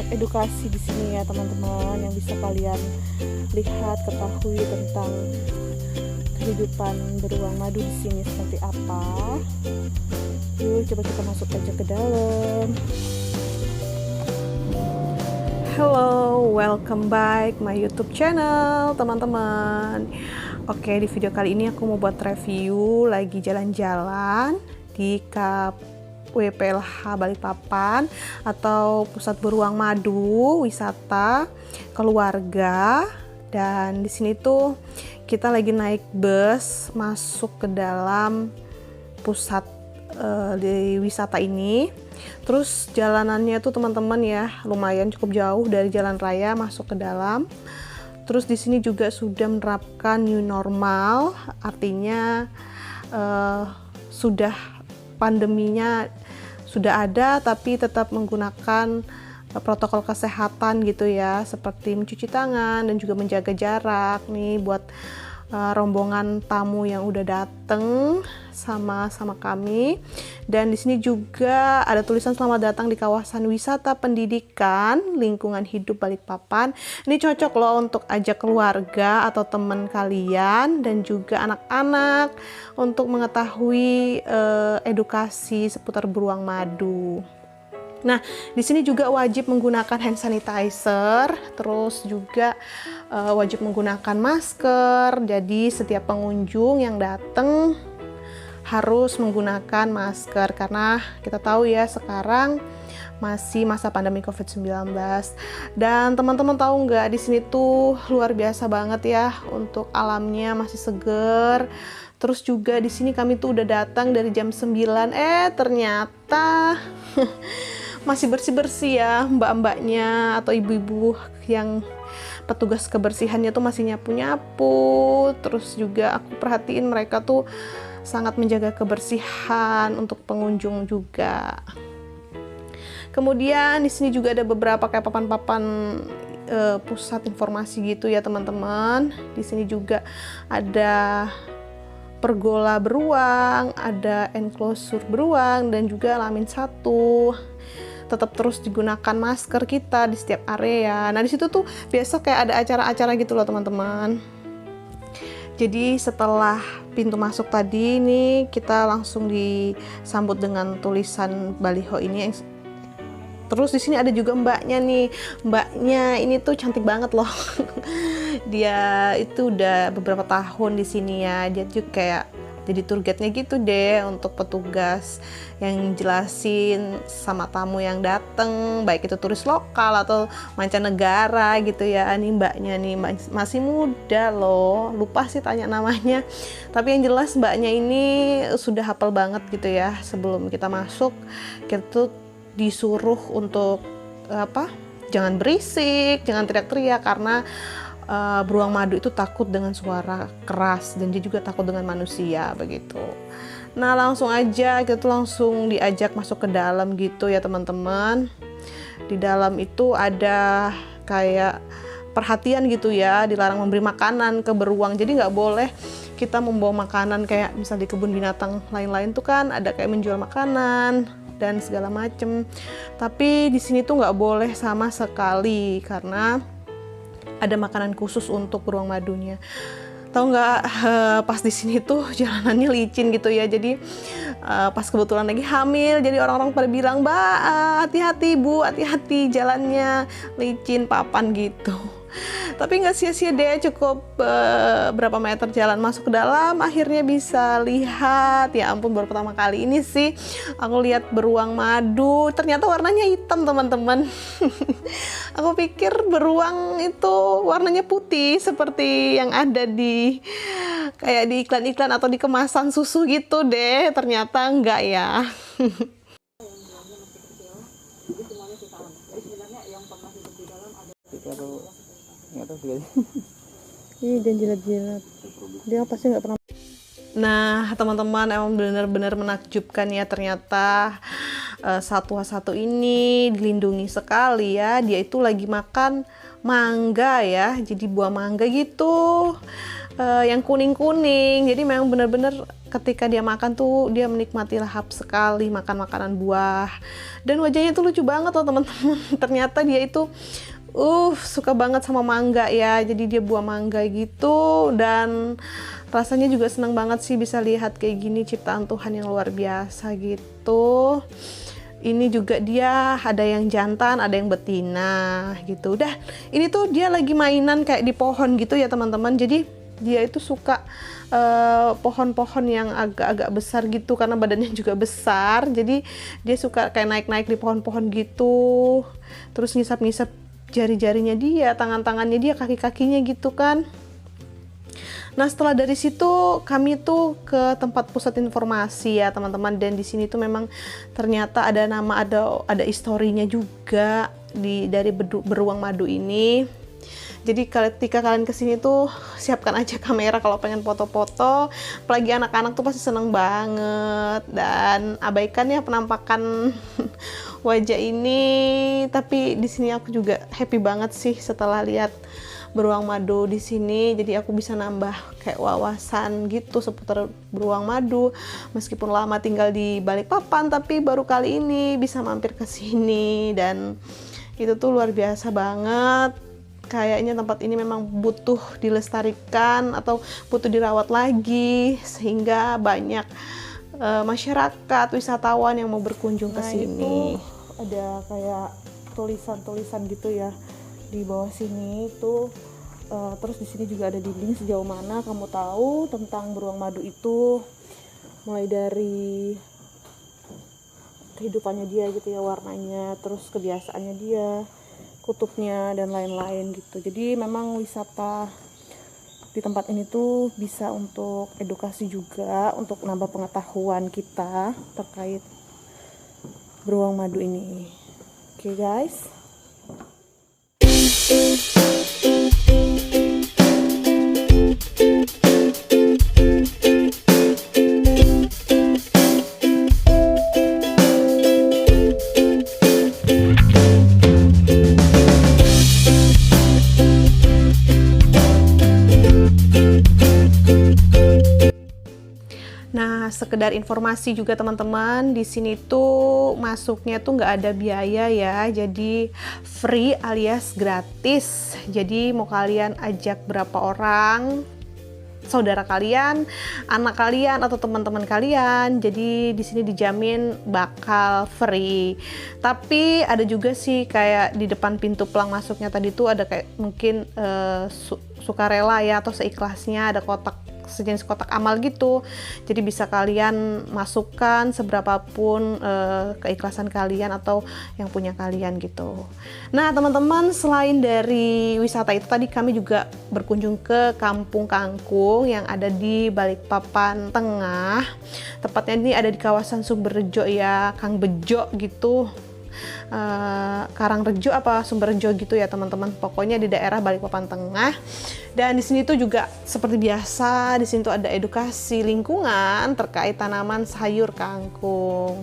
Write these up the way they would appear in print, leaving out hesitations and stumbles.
banyak edukasi di sini ya teman-teman, yang bisa kalian lihat, ketahui tentang kehidupan beruang madu di sini seperti apa. Yuk coba kita masuk aja ke dalam. Hello, welcome back my YouTube channel teman-teman. Oke, di video kali ini aku mau buat review lagi jalan-jalan di KWPLH Balikpapan atau Pusat Beruang Madu Wisata Keluarga. Dan di sini tuh kita lagi naik bus masuk ke dalam pusat di wisata ini. Terus jalanannya tuh teman-teman ya lumayan cukup jauh dari jalan raya masuk ke dalam. Terus di sini juga sudah menerapkan new normal, artinya sudah pandeminya sudah ada tapi tetap menggunakan protokol kesehatan gitu ya, seperti mencuci tangan dan juga menjaga jarak nih buat rombongan tamu yang udah dateng sama kami. Dan di sini juga ada tulisan selamat datang di kawasan wisata pendidikan lingkungan hidup Balikpapan. Ini cocok loh untuk ajak keluarga atau teman kalian dan juga anak-anak untuk mengetahui edukasi seputar beruang madu. Nah, di sini juga wajib menggunakan hand sanitizer, terus juga wajib menggunakan masker. Jadi setiap pengunjung yang datang harus menggunakan masker karena kita tahu ya sekarang masih masa pandemi COVID-19. Dan teman-teman tahu nggak, di sini tuh luar biasa banget ya, untuk alamnya masih seger. Terus juga di sini kami tuh udah datang dari jam 9, ternyata masih bersih-bersih ya mbak-mbaknya atau ibu-ibu yang petugas kebersihannya tuh masih nyapu-nyapu. Terus juga aku perhatiin mereka tuh sangat menjaga kebersihan untuk pengunjung juga. Kemudian di sini juga ada beberapa kayak papan-papan pusat informasi gitu ya teman-teman. Di sini juga ada pergola beruang, ada enclosure beruang dan juga lamin 1. Tetap terus digunakan masker kita di setiap area. Nah, di situ tuh biasa kayak ada acara-acara gitu loh teman-teman. Jadi setelah pintu masuk tadi nih kita langsung disambut dengan tulisan baliho ini. Terus di sini ada juga mbaknya nih. Mbaknya ini tuh cantik banget loh. Dia itu udah beberapa tahun di sini ya. Dia juga kayak jadi tour guide-nya gitu deh untuk petugas yang jelasin sama tamu yang dateng, baik itu turis lokal atau mancanegara gitu ya. Nih mbaknya nih masih muda loh, lupa sih tanya namanya. Tapi yang jelas mbaknya ini sudah hafal banget gitu ya. Sebelum kita masuk, kita tuh disuruh untuk jangan berisik, jangan teriak-teriak karena beruang madu itu takut dengan suara keras dan dia juga takut dengan manusia begitu. Nah, langsung aja kita tuh langsung diajak masuk ke dalam gitu ya teman-teman. Di dalam itu ada kayak perhatian gitu ya, dilarang memberi makanan ke beruang. Jadi nggak boleh kita membawa makanan kayak misal di kebun binatang lain-lain tuh kan ada kayak menjual makanan dan segala macem. Tapi di sini tuh nggak boleh sama sekali karena ada makanan khusus untuk beruang madunya. Tahu nggak, pas di sini tuh jalanannya licin gitu ya. Jadi pas kebetulan lagi hamil, jadi orang-orang pada bilang, "Mbak, hati-hati Bu, hati-hati jalannya licin, papan gitu." Tapi nggak sia-sia deh, cukup berapa meter jalan masuk ke dalam, akhirnya bisa lihat. Ya ampun, baru pertama kali ini sih aku lihat beruang madu. Ternyata warnanya hitam teman-teman. Aku pikir beruang itu warnanya putih seperti yang ada di kayak di iklan-iklan atau di kemasan susu gitu deh. Ternyata enggak ya. Ih, dan jilat-jilat. Dia pasti nggak pernah. Nah, teman-teman, emang benar-benar menakjubkan ya, ternyata satwa satu ini dilindungi sekali ya. Dia itu lagi makan mangga ya, jadi buah mangga gitu, yang kuning-kuning. Jadi memang benar-benar ketika dia makan tuh dia menikmati lahap sekali makan makanan buah. Dan wajahnya tuh lucu banget loh teman-teman. Ternyata dia itu suka banget sama mangga ya. Jadi dia buah mangga gitu, dan rasanya juga senang banget sih bisa lihat kayak gini, ciptaan Tuhan yang luar biasa gitu. Ini juga dia ada yang jantan, ada yang betina gitu. Udah, ini tuh dia lagi mainan kayak di pohon gitu ya teman-teman. Jadi dia itu suka pohon-pohon yang agak-agak besar gitu karena badannya juga besar. Jadi dia suka kayak naik-naik di pohon-pohon gitu. Terus ngisap-ngisap jari-jarinya dia, tangan-tangannya dia, kaki-kakinya gitu kan. Nah, setelah dari situ kami tuh ke tempat pusat informasi ya teman-teman, dan di sini tuh memang ternyata ada nama, ada historinya juga dari beruang madu ini. Jadi ketika kalian kesini tuh siapkan aja kamera kalau pengen foto-foto, apalagi anak-anak tuh pasti seneng banget. Dan abaikan ya penampakan wajah ini, tapi di sini aku juga happy banget sih setelah lihat beruang madu di sini. Jadi aku bisa nambah kayak wawasan gitu seputar beruang madu. Meskipun lama tinggal di Balikpapan, tapi baru kali ini bisa mampir ke sini, dan itu tuh luar biasa banget. Kayaknya tempat ini memang butuh dilestarikan atau butuh dirawat lagi sehingga banyak masyarakat wisatawan yang mau berkunjung ke sini. Itu ada kayak tulisan-tulisan gitu ya di bawah sini tuh. Terus di sini juga ada dinding sejauh mana kamu tahu tentang beruang madu itu, mulai dari kehidupannya dia gitu ya, warnanya, terus kebiasaannya dia, kutubnya, dan lain-lain gitu. Jadi memang wisata di tempat ini tuh bisa untuk edukasi juga, untuk nambah pengetahuan kita terkait beruang madu ini. Oke guys. Nah, sekedar informasi juga teman-teman, di sini tuh masuknya tuh nggak ada biaya ya, jadi free alias gratis. Jadi mau kalian ajak berapa orang, saudara kalian, anak kalian, atau teman-teman kalian, jadi di sini dijamin bakal free. Tapi ada juga sih kayak di depan pintu pelang masuknya tadi tuh ada kayak mungkin sukarela ya, atau seikhlasnya, ada kotak sejenis kotak amal gitu. Jadi bisa kalian masukkan seberapapun keikhlasan kalian atau yang punya kalian gitu. Nah teman-teman, selain dari wisata itu tadi kami juga berkunjung ke Kampung Kangkung yang ada di Balikpapan Tengah. Tepatnya ini ada di kawasan Sumberjo ya, Kang Bejo gitu. Karangrejo apa Sumberjo gitu ya teman-teman. Pokoknya di daerah Balikpapan Tengah. Dan di sini tuh juga seperti biasa, di sini tuh ada edukasi lingkungan terkait tanaman sayur kangkung.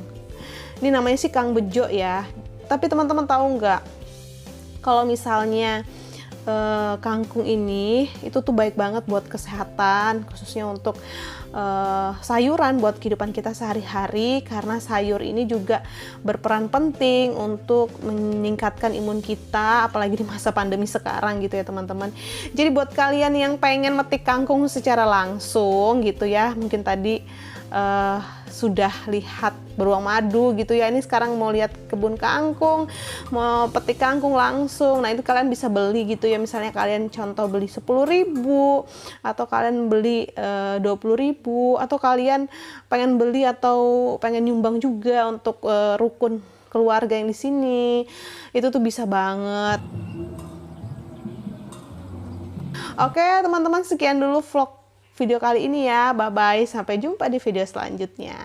Ini namanya sih Kang Bejo ya. Tapi teman-teman tahu nggak kalau misalnya kangkung ini itu tuh baik banget buat kesehatan, khususnya untuk sayuran buat kehidupan kita sehari-hari, karena sayur ini juga berperan penting untuk meningkatkan imun kita, apalagi di masa pandemi sekarang gitu ya teman-teman. Jadi buat kalian yang pengen metik kangkung secara langsung gitu ya, mungkin tadi sudah lihat beruang madu gitu ya, ini sekarang mau lihat kebun kangkung, mau petik kangkung langsung. Nah itu kalian bisa beli gitu ya, misalnya kalian contoh beli 10.000 atau kalian beli 20.000, atau kalian pengen beli atau pengen nyumbang juga untuk rukun keluarga yang di sini, itu tuh bisa banget. Oke teman-teman, sekian dulu vlog video kali ini ya. Bye bye, sampai jumpa di video selanjutnya.